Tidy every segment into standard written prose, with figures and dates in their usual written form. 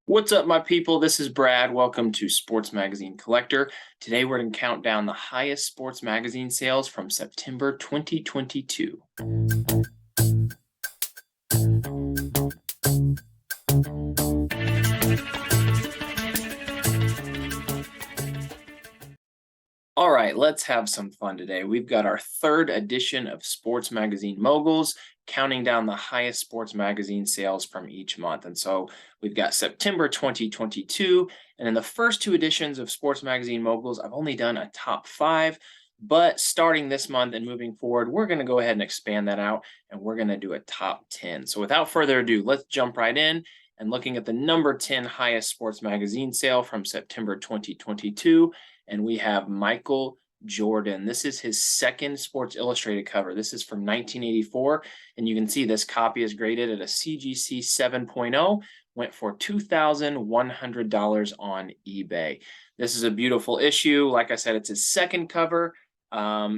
What's up, my people? This is Brad. Welcome to Sports Magazine Collector. Today, we're going to count down the highest sports magazine sales from September 2022. All right, let's have some fun today. We've got our third edition of Sports Magazine Moguls, counting down the highest sports magazine sales from each month. And so we've got September 2022. And in the first two editions of Sports Magazine Moguls, I've only done a top five. But starting this month and moving forward, we're going to go ahead and expand that out and we're going to do a top 10. So without further ado, let's jump right in and looking at the number 10 highest sports magazine sale from September 2022. And we have Michael Jordan. This is his second Sports Illustrated cover. This is from 1984, and you can see this copy is graded at a CGC 7.0, went for $2,100 on eBay. This is a beautiful issue. Like I said, it's his second cover.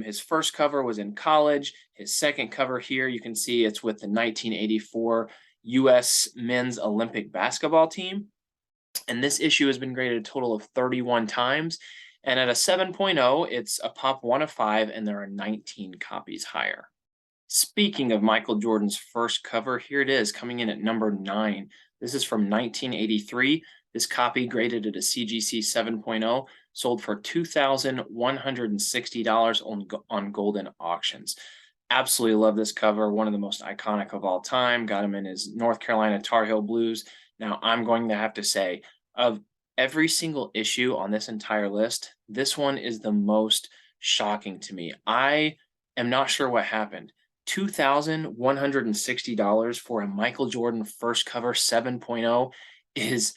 His first cover was in college. His second cover here, you can see it's with the 1984 U.S. Men's Olympic basketball team. And this issue has been graded a total of 31 times. And at a 7.0, it's a pop 1 of 5, and there are 19 copies higher. Speaking of Michael Jordan's first cover, here it is coming in at number 9. This is from 1983. This copy graded at a CGC 7.0, sold for $2,160 on Goldin auctions. Absolutely love this cover. One of the most iconic of all time. Got him in his North Carolina Tar Heel blues. Now, I'm going to have to say, of every single issue on this entire list, this one is the most shocking to me. I am not sure what happened. $2,160 for a Michael Jordan first cover 7.0 is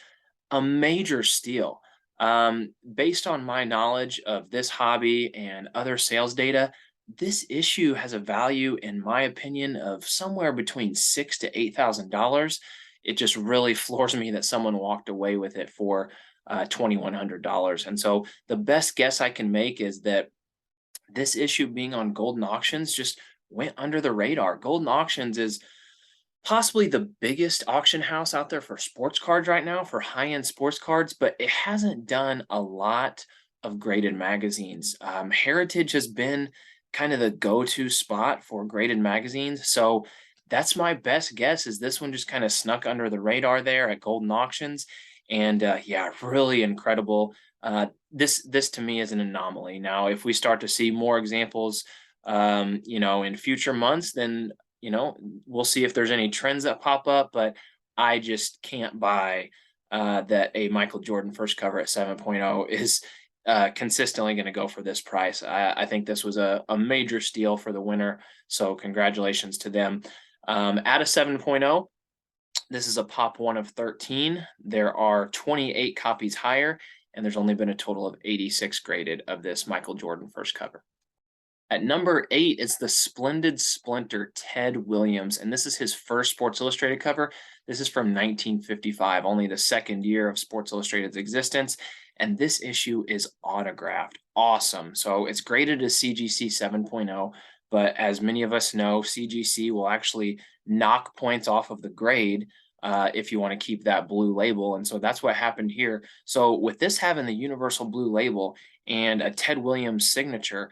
a major steal. Based on my knowledge of this hobby and other sales data, this issue has a value, in my opinion, of somewhere between $6,000 to $8,000. It just really floors me that someone walked away with it for $2,100. And so the best guess I can make is that this issue being on Goldin Auctions just went under the radar. Goldin Auctions is possibly the biggest auction house out there for sports cards right now, for high-end sports cards, but it hasn't done a lot of graded magazines. Heritage has been kind of the go-to spot for graded magazines. So that's my best guess, is this one just kind of snuck under the radar there at Goldin Auctions. And yeah, really incredible. This to me is an anomaly. Now, if we start to see more examples, in future months, then, we'll see if there's any trends that pop up, but I just can't buy that a Michael Jordan first cover at 7.0 is consistently going to go for this price. I think this was a major steal for the winner. So congratulations to them. At a 7.0, this is a pop 1 of 13. There are 28 copies higher, and there's only been a total of 86 graded of this Michael Jordan first cover. At number 8 is the Splendid Splinter Ted Williams, and this is his first Sports Illustrated cover. This is from 1955, only the second year of Sports Illustrated's existence, and this issue is autographed. Awesome. So it's graded as CGC 7.0, but as many of us know, CGC will actually knock points off of the grade if you want to keep that blue label. And so that's what happened here. So with this having the universal blue label and a Ted Williams signature,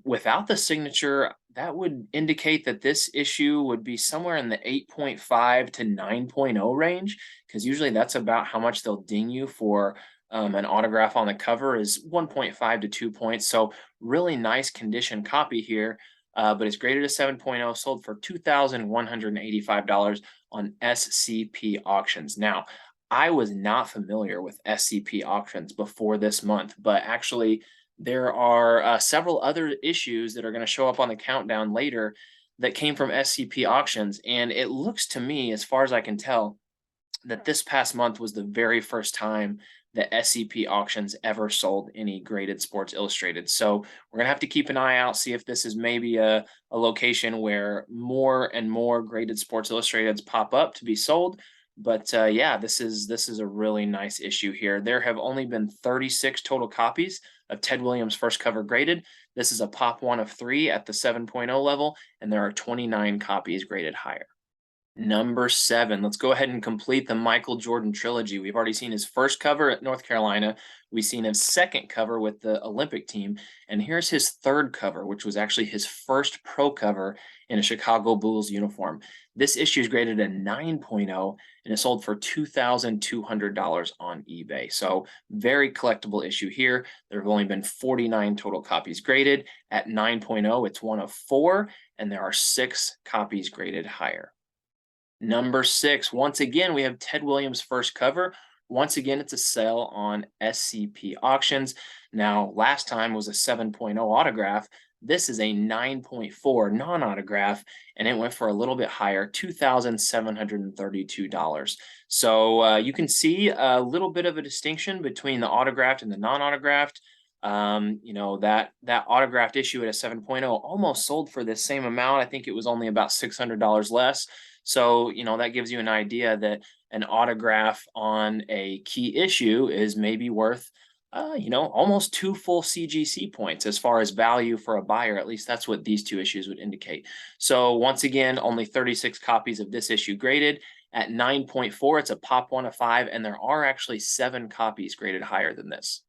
without the signature, that would indicate that this issue would be somewhere in the 8.5 to 9.0 range, because usually that's about how much they'll ding you for an autograph on the cover, is 1.5 to 2 points. So really nice condition copy here, but it's graded as 7.0, sold for $2,185 on SCP auctions. Now, I was not familiar with SCP auctions before this month, but actually there are several other issues that are going to show up on the countdown later that came from SCP auctions. And it looks to me, as far as I can tell, that this past month was the very first time that SCP auctions ever sold any graded Sports Illustrated. So we're gonna have to keep an eye out, see if this is maybe a location where more and more graded Sports Illustrateds pop up to be sold. But yeah, this is a really nice issue here. There have only been 36 total copies of Ted Williams' first cover graded. This is a pop 1 of 3 at the 7.0 level, and there are 29 copies graded higher. Number 7, let's go ahead and complete the Michael Jordan trilogy. We've already seen his first cover at North Carolina. We've seen his second cover with the Olympic team. And here's his third cover, which was actually his first pro cover in a Chicago Bulls uniform. This issue is graded a 9.0 and it sold for $2,200 on eBay. So very collectible issue here. There have only been 49 total copies graded. At 9.0, it's one of 4, and there are 6 copies graded higher. Number 6, once again, we have Ted Williams' first cover. Once again, it's a sale on SCP auctions. Now, last time was a 7.0 autograph. This is a 9.4 non-autograph, and it went for a little bit higher, $2,732. So you can see a little bit of a distinction between the autographed and the non-autographed. That autographed issue at a 7.0 almost sold for the same amount. I think it was only about $600 less. So, that gives you an idea that an autograph on a key issue is maybe worth, almost 2 full CGC points as far as value for a buyer. At least that's what these 2 issues would indicate. So once again, only 36 copies of this issue graded. At 9.4, it's a pop 1 of 5, and there are actually 7 copies graded higher than this.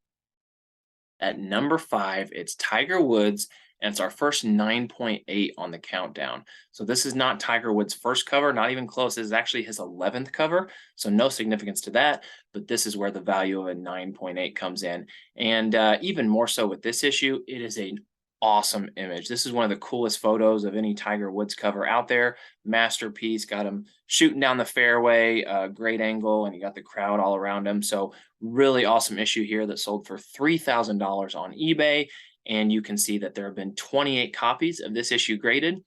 At number 5, it's Tiger Woods, and it's our first 9.8 on the countdown. So this is not Tiger Woods' first cover, not even close. This is actually his 11th cover, so no significance to that. But this is where the value of a 9.8 comes in. And even more so with this issue, it is an awesome image. This is one of the coolest photos of any Tiger Woods cover out there. Masterpiece, got him shooting down the fairway, great angle, and you got the crowd all around him. So really awesome issue here that sold for $3,000 on eBay. And you can see that there have been 28 copies of this issue graded,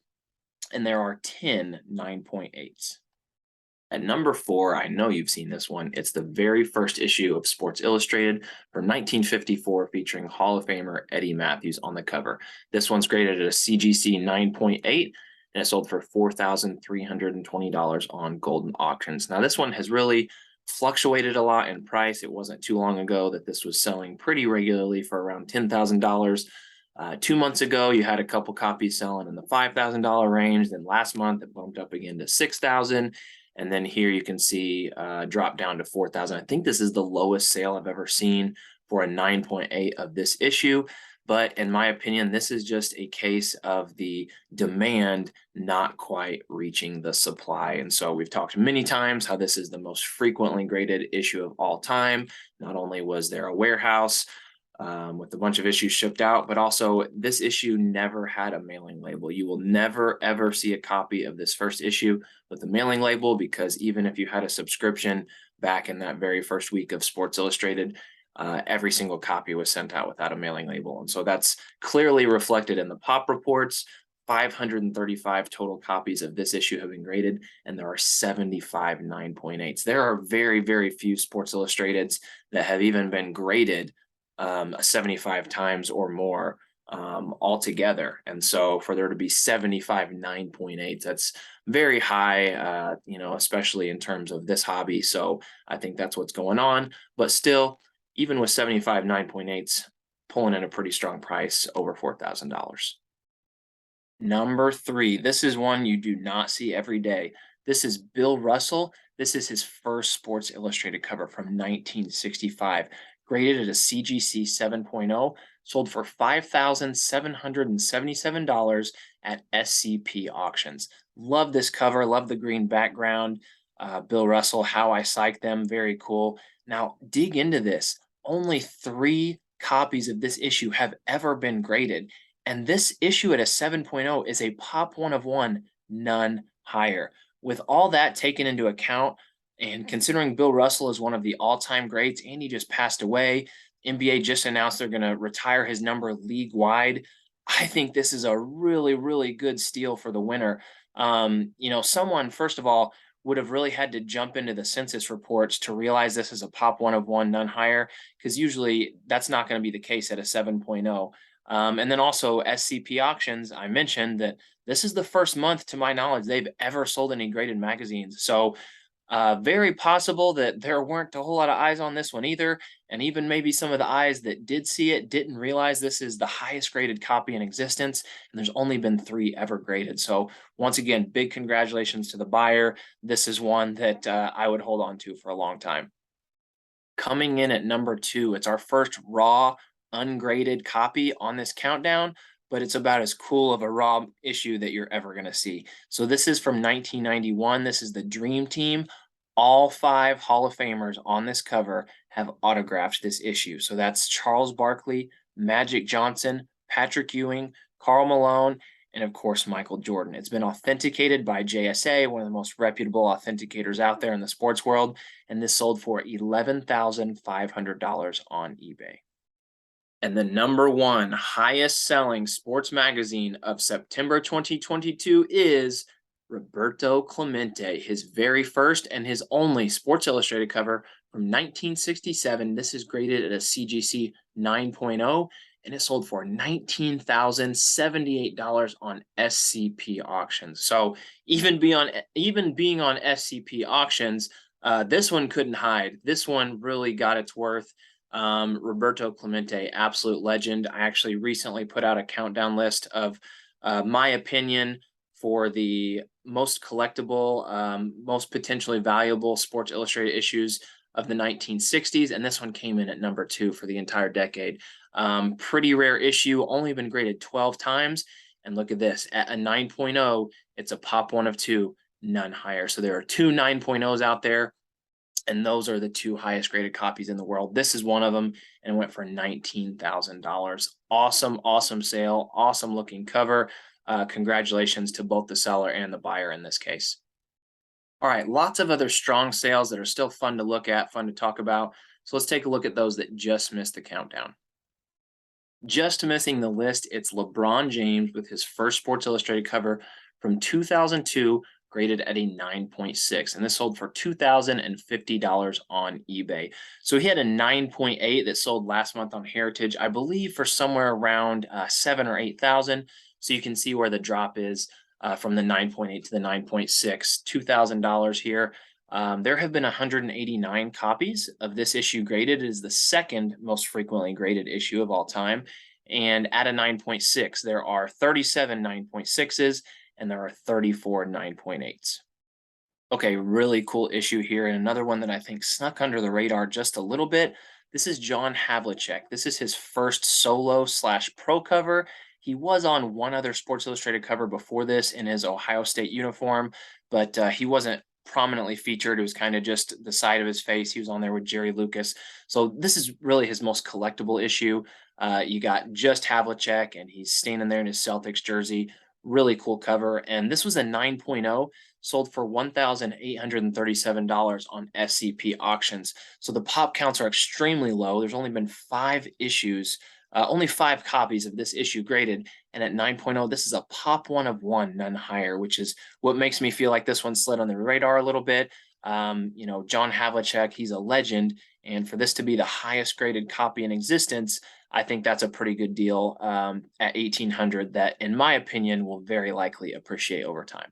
and there are 10 9.8s. At number 4, I know you've seen this one. It's the very first issue of Sports Illustrated from 1954, featuring Hall of Famer Eddie Matthews on the cover. This one's graded at a CGC 9.8, and it sold for $4,320 on Goldin auctions. Now, this one has really fluctuated a lot in price. It wasn't too long ago that this was selling pretty regularly for around $10,000. 2 months ago, you had a couple copies selling in the $5,000 range. Then last month, it bumped up again to $6,000. And then here you can see drop down to $4,000. I think this is the lowest sale I've ever seen for a 9.8 of this issue. But in my opinion, this is just a case of the demand not quite reaching the supply. And so we've talked many times how this is the most frequently graded issue of all time. Not only was there a warehouse with a bunch of issues shipped out, but also this issue never had a mailing label. You will never, ever see a copy of this first issue with a mailing label, because even if you had a subscription back in that very first week of Sports Illustrated, every single copy was sent out without a mailing label. And so that's clearly reflected in the pop reports. 535 total copies of this issue have been graded, and there are 75 9.8s. There are very, very few Sports Illustrateds that have even been graded 75 times or more altogether. And so for there to be 75 9.8s, that's very high, especially in terms of this hobby. So I think that's what's going on. But still, even with 75 9.8s, pulling in a pretty strong price, over $4,000. Number 3, this is one you do not see every day. This is Bill Russell. This is his first Sports Illustrated cover from 1965, graded at a CGC 7.0, sold for $5,777 at SCP auctions. Love this cover, love the green background. Bill Russell, How I Psych Them, very cool. Now, dig into this. Only 3 copies of this issue have ever been graded, and this issue at a 7.0 is a pop 1 of 1, none higher. With all that taken into account, and considering Bill Russell is one of the all-time greats, and he just passed away, NBA just announced they're going to retire his number league-wide, I think this is a really, really good steal for the winner. Someone, first of all, would have really had to jump into the census reports to realize this is a pop 1 of 1, none higher, because usually that's not going to be the case at a 7.0. And then also SCP auctions, I mentioned that this is the first month, to my knowledge, they've ever sold any graded magazines. So Very possible that there weren't a whole lot of eyes on this one either, and even maybe some of the eyes that did see it didn't realize this is the highest graded copy in existence, and there's only been 3 ever graded. So once again, big congratulations to the buyer. This is one that I would hold on to for a long time. Coming in at number 2, it's our first raw, ungraded copy on this countdown, but it's about as cool of a raw issue that you're ever going to see. So this is from 1991. This is the Dream Team. All 5 Hall of Famers on this cover have autographed this issue. So that's Charles Barkley, Magic Johnson, Patrick Ewing, Karl Malone, and of course, Michael Jordan. It's been authenticated by JSA, one of the most reputable authenticators out there in the sports world, and this sold for $11,500 on eBay. And the number 1 highest selling sports magazine of September 2022 is Roberto Clemente, his very first and his only Sports Illustrated cover from 1967. This is graded at a CGC 9.0, and it sold for $19,078 on SCP auctions. So even being on SCP auctions, this one couldn't hide. This one really got its worth. Roberto Clemente, absolute legend. I actually recently put out a countdown list of my opinion for the most collectible, most potentially valuable Sports Illustrated issues of the 1960s, and this one came in at number 2 for the entire decade. Pretty rare issue, only been graded 12 times, and look at this, at a 9.0, it's a pop 1 of 2, none higher. So there are 2 9.0s out there, and those are the 2 highest graded copies in the world. This is one of them, and went for $19,000. Awesome, awesome sale, awesome looking cover. Congratulations to both the seller and the buyer in this case. All right, lots of other strong sales that are still fun to look at, fun to talk about. So let's take a look at those that just missed the countdown. Just missing the list, it's LeBron James with his first Sports Illustrated cover from 2002, graded at a 9.6, and this sold for $2,050 on eBay. So he had a 9.8 that sold last month on Heritage, I believe, for somewhere around 7 or 8,000. So you can see where the drop is from the 9.8 to the 9.6, $2,000 here. There have been 189 copies of this issue graded. It is the second most frequently graded issue of all time. And at a 9.6, there are 37 9.6s and there are 34 9.8s. Okay, really cool issue here. And another one that I think snuck under the radar just a little bit. This is John Havlicek. This is his first solo / pro cover. He was on one other Sports Illustrated cover before this in his Ohio State uniform, but he wasn't prominently featured. It was kind of just the side of his face. He was on there with Jerry Lucas. So this is really his most collectible issue. You got just Havlicek, and he's standing there in his Celtics jersey. Really cool cover. And this was a 9.0, sold for $1,837 on SCP auctions. So the pop counts are extremely low. There's only been 5 issues, only 5 copies of this issue graded. And at 9.0, this is a pop 1 of 1, none higher, which is what makes me feel like this one slid on the radar a little bit. You know, John Havlicek, he's a legend. And for this to be the highest graded copy in existence, I think that's a pretty good deal at 1,800 that, in my opinion, will very likely appreciate over time.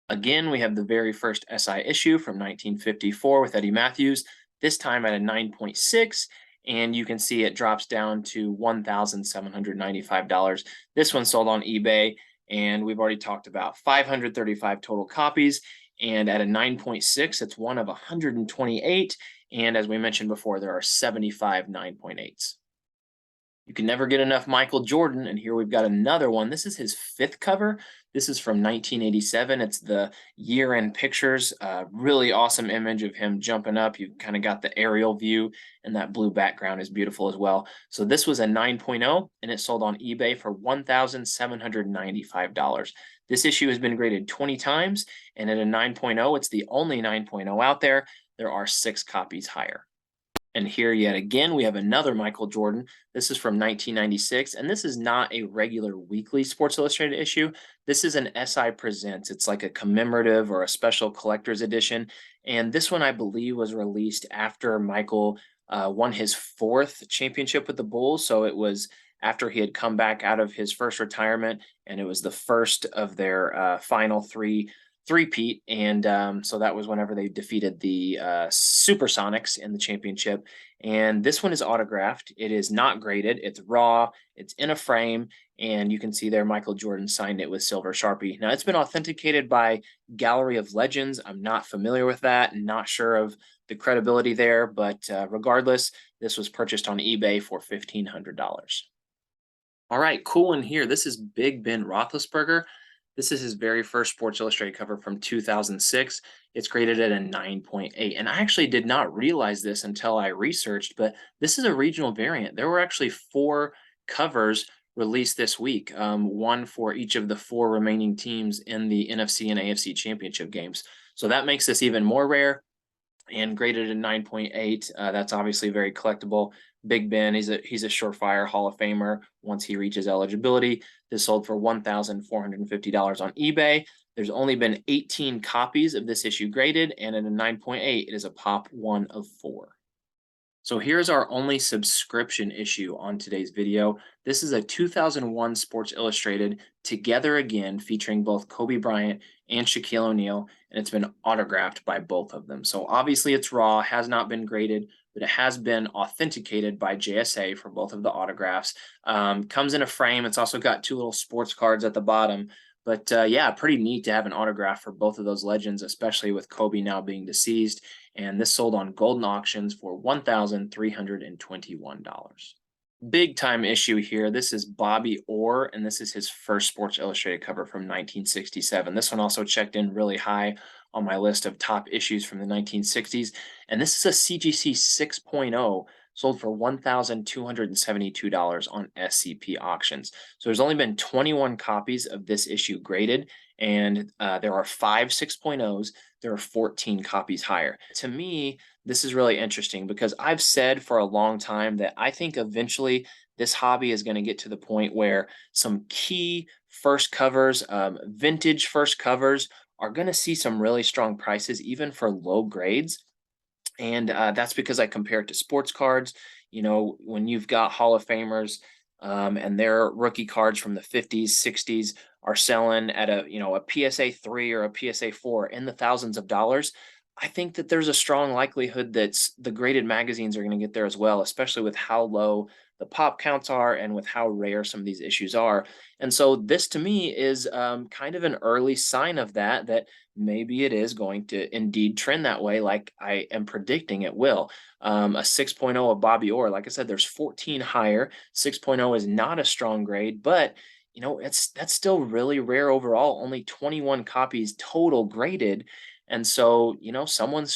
Again, we have the very first SI issue from 1954 with Eddie Matthews, this time at a 9.6, and you can see it drops down to $1,795. This one sold on eBay, and we've already talked about 535 total copies, and at a 9.6, it's one of 128, and as we mentioned before, there are 75 9.8s. You can never get enough Michael Jordan, and here we've got another one. This is his 5th cover. This is from 1987. It's the year-end pictures. Really awesome image of him jumping up. You've kind of got the aerial view, and that blue background is beautiful as well. So this was a 9.0, and it sold on eBay for $1,795. This issue has been graded 20 times, and at a 9.0, it's the only 9.0 out there. There are 6 copies higher. And here yet again, we have another Michael Jordan. This is from 1996, and this is not a regular weekly Sports Illustrated issue. This is an SI Presents. It's like a commemorative or a special collector's edition. And this one, I believe, was released after Michael won his 4th championship with the Bulls. So it was after he had come back out of his first retirement, and it was the first of their final 3 three-peat, and so that was whenever they defeated the Supersonics in the championship. And this one is autographed. It is not graded. It's raw. It's in a frame, and you can see there Michael Jordan signed it with silver Sharpie. Now, it's been authenticated by Gallery of Legends. I'm not familiar with that, and not sure of the credibility there, but regardless, this was purchased on eBay for $1,500. All right, cool one here. This is Big Ben Roethlisberger. This is his very first Sports Illustrated cover from 2006. It's graded at a 9.8. And I actually did not realize this until I researched, but this is a regional variant. There were actually 4 covers released this week, one for each of the 4 remaining teams in the NFC and AFC championship games. So that makes this even more rare and graded at 9.8. That's obviously very collectible. Big Ben, he's a surefire Hall of Famer once he reaches eligibility. This sold for $1,450 on eBay. There's only been 18 copies of this issue graded, and at a 9.8, it is a pop 1 of 4. So here's our only subscription issue on today's video. This is a 2001 Sports Illustrated Together Again, featuring both Kobe Bryant and Shaquille O'Neal, and it's been autographed by both of them. So obviously it's raw, has not been graded, but it has been authenticated by JSA for both of the autographs. Comes in a frame. It's also got 2 little sports cards at the bottom. But yeah, pretty neat to have an autograph for both of those legends, especially with Kobe now being deceased. And this sold on Goldin auctions for $1,321. Big time issue here. This is Bobby Orr, and this is his first Sports Illustrated cover from 1967. This one also checked in really high on my list of top issues from the 1960s. And this is a CGC 6.0, sold for $1,272 on SCP auctions. So there's only been 21 copies of this issue graded, and there are 5 6.0s. There are 14 copies higher. To me, this is really interesting because I've said for a long time that I think eventually this hobby is going to get to the point where some key first covers, vintage first covers, are going to see some really strong prices, even for low grades. And that's because I compare it to sports cards. You know, when you've got Hall of Famers and their rookie cards from the 50s, 60s are selling at a PSA 3 or a PSA 4 in the thousands of dollars. I think that there's a strong likelihood that the graded magazines are going to get there as well, especially with how low the pop counts are and with how rare some of these issues are. And so this to me is kind of an early sign of that maybe it is going to indeed trend that way, like I am predicting it will. A 6.0 of Bobby Orr, like I said, there's 14 higher. 6.0 is not a strong grade, but that's still really rare overall. Only 21 copies total graded. And so, someone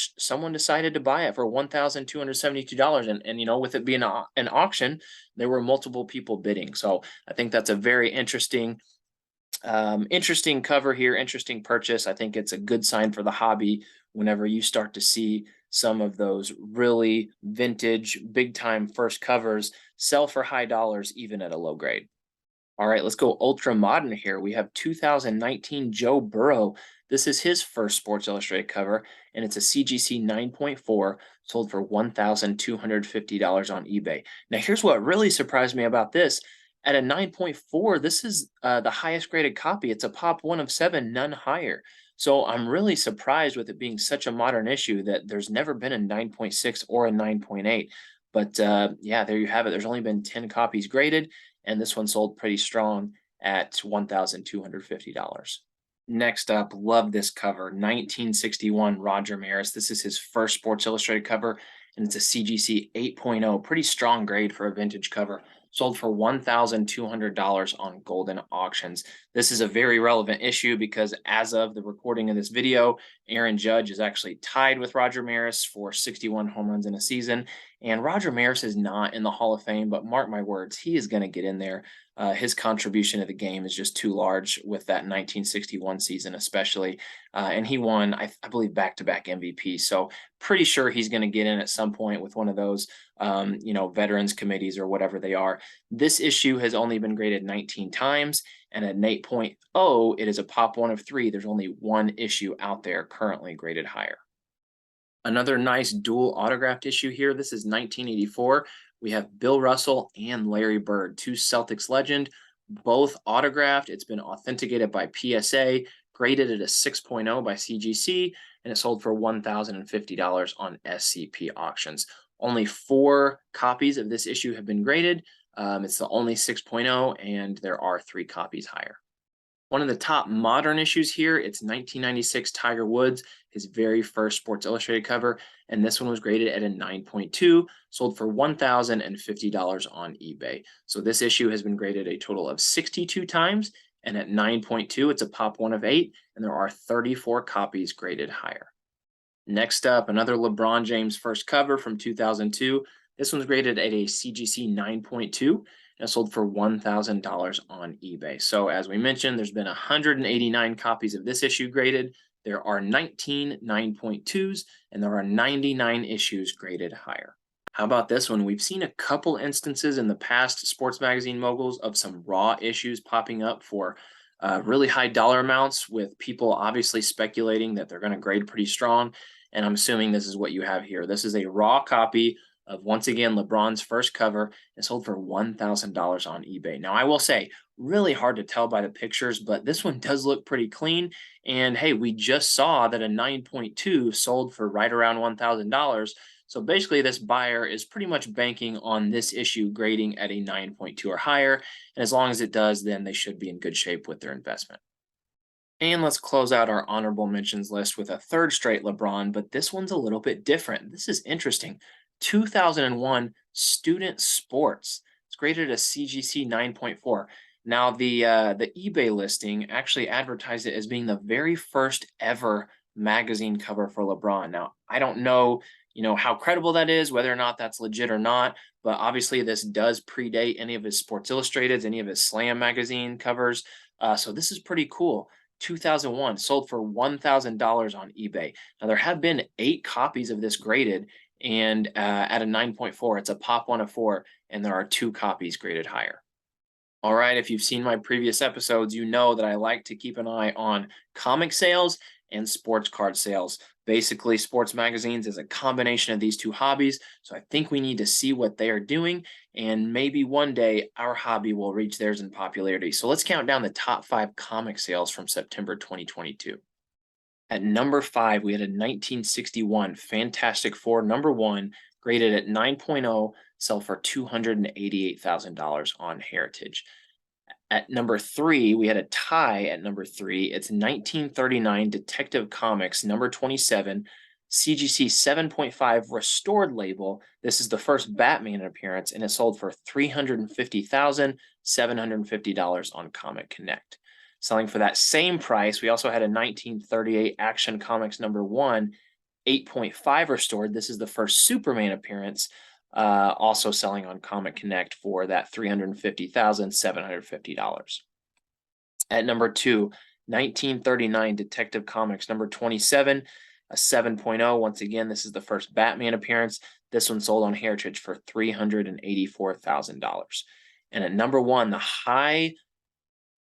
decided to buy it for $1,272. And with it being an auction, there were multiple people bidding. So I think that's a very interesting cover here, interesting purchase. I think it's a good sign for the hobby whenever you start to see some of those really vintage, big time first covers sell for high dollars, even at a low grade. All right, let's go ultra modern here. We have 2019 Joe Burrow. This is his first Sports Illustrated cover, and it's a CGC 9.4, sold for $1,250 on eBay. Now, here's what really surprised me about this. At a 9.4, this is the highest graded copy. It's a pop 1 of 7, none higher. So I'm really surprised with it being such a modern issue that there's never been a 9.6 or a 9.8. But yeah, there you have it. There's only been 10 copies graded, and this one sold pretty strong at $1,250. Next up, love this cover, 1961 Roger Maris. This is his first Sports Illustrated cover, and it's a CGC 8.0, pretty strong grade for a vintage cover. Sold for $1,200 on Goldin auctions. This is a very relevant issue because as of the recording of this video, Aaron Judge is actually tied with Roger Maris for 61 home runs in a season. And Roger Maris is not in the Hall of Fame, but mark my words, he is going to get in there. His contribution to the game is just too large with that 1961 season, especially. And he won, I believe, back-to-back MVP. So pretty sure he's going to get in at some point with one of those, veterans committees or whatever they are. This issue has only been graded 19 times, and at an 8.0, it is a pop 1 of 3. There's only one issue out there currently graded higher. Another nice dual autographed issue here. This is 1984. We have Bill Russell and Larry Bird, 2 Celtics legend, both autographed. It's been authenticated by PSA, graded at a 6.0 by CGC, and it sold for $1,050 on SCP auctions. Only 4 copies of this issue have been graded. It's the only 6.0, and there are 3 copies higher. One of the top modern issues here, it's 1996 Tiger Woods, his very first Sports Illustrated cover, and this one was graded at a 9.2, sold for $1,050 on eBay. So this issue has been graded a total of 62 times, and at 9.2, it's a pop 1 of 8, and there are 34 copies graded higher. Next up, another LeBron James first cover from 2002. This one's graded at a CGC 9.2 and sold for $1,000 on eBay. So as we mentioned, there's been 189 copies of this issue graded. There are 19 9.2s, and there are 99 issues graded higher. How about this one? We've seen a couple instances in the past sports magazine moguls of some raw issues popping up for really high dollar amounts, with people obviously speculating that they're going to grade pretty strong. And I'm assuming this is what you have here. This is a raw copy of, once again, LeBron's first cover. It sold for $1,000 on eBay. Now, I will say, really hard to tell by the pictures, but this one does look pretty clean. And hey, we just saw that a 9.2 sold for right around $1,000. So basically, this buyer is pretty much banking on this issue grading at a 9.2 or higher. And as long as it does, then they should be in good shape with their investment. And let's close out our honorable mentions list with a third straight LeBron, but this one's a little bit different. This is interesting. 2001 Student Sports. It's graded a CGC 9.4. Now, the eBay listing actually advertised it as being the very first ever magazine cover for LeBron. Now, I don't know, how credible that is, whether or not that's legit or not, but obviously this does predate any of his Sports Illustrateds, any of his Slam magazine covers. So this is pretty cool. 2001 sold for $1,000 on eBay. Now, there have been 8 copies of this graded, and at a 9.4, it's a pop 1 of 4, and there are 2 copies graded higher. All right, if you've seen my previous episodes, you know that I like to keep an eye on comic sales and sports card sales. Basically, sports magazines is a combination of these 2 hobbies, so I think we need to see what they are doing, and maybe one day our hobby will reach theirs in popularity. So let's count down the top 5 comic sales from September 2022. At number 5, we had a 1961 Fantastic Four #1, graded at 9.0, sell for $288,000 on Heritage. At number 3, we had a tie at number 3. It's 1939 Detective Comics #27, CGC 7.5 restored label. This is the first Batman appearance, and it sold for $350,750 on Comic Connect. Selling for that same price, we also had a 1938 Action Comics #1, 8.5 restored. This is the first Superman appearance, also selling on Comic Connect for that $350,750. At number 2, 1939 Detective Comics #27, a 7.0. Once again, this is the first Batman appearance. This one sold on Heritage for $384,000. And at number 1, the high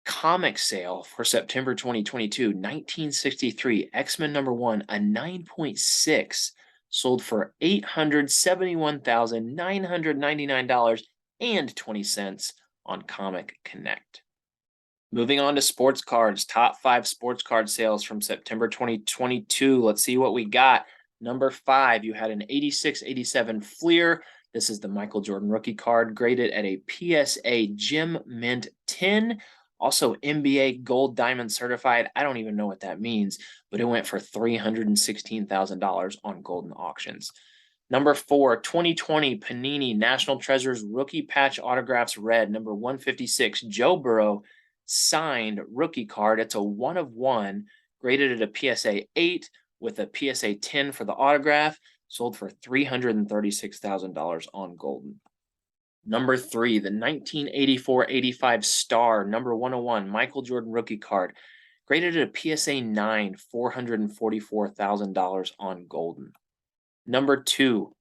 comic sale for September 2022, 1963 X-Men #1, a 9.6, sold for $871,999.20 on Comic Connect. Moving on to sports cards, top 5 sports card sales from September 2022. Let's see what we got. Number 5, you had an 86-87 Fleer. This is the Michael Jordan rookie card, graded at a PSA Gem Mint 10. Also, NBA Gold Diamond certified. I don't even know what that means, but it went for $316,000 on Goldin auctions. Number 4, 2020 Panini National Treasures Rookie Patch Autographs Red, number 156, Joe Burrow, signed rookie card. It's a 1 of 1, graded at a PSA 8 with a PSA 10 for the autograph, sold for $336,000 on Goldin. Number 3, the 1984-85 Star, number 101, Michael Jordan rookie card, graded at a PSA 9, $444,000 on Goldin. Number 2,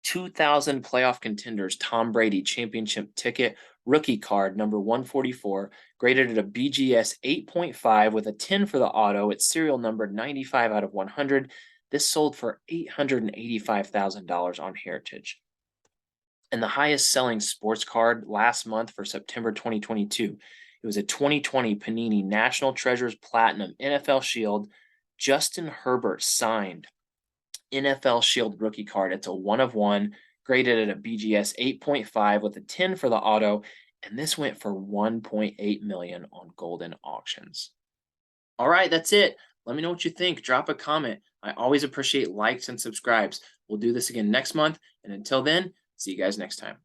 2000 playoff contenders, Tom Brady championship ticket, rookie card, number 144, graded at a BGS 8.5 with a 10 for the auto. It's serial number 95 out of 100. This sold for $885,000 on Heritage. And the highest selling sports card last month for September 2022, It was a 2020 Panini National Treasures Platinum NFL Shield. Justin Herbert signed NFL Shield rookie card. It's a 1/1, graded at a BGS 8.5 with a 10 for the auto, and this went for 1.8 million on Goldin auctions. All right, that's it. Let me know what you think. Drop a comment. I always appreciate likes and subscribes. We'll do this again next month, and until then, see you guys next time.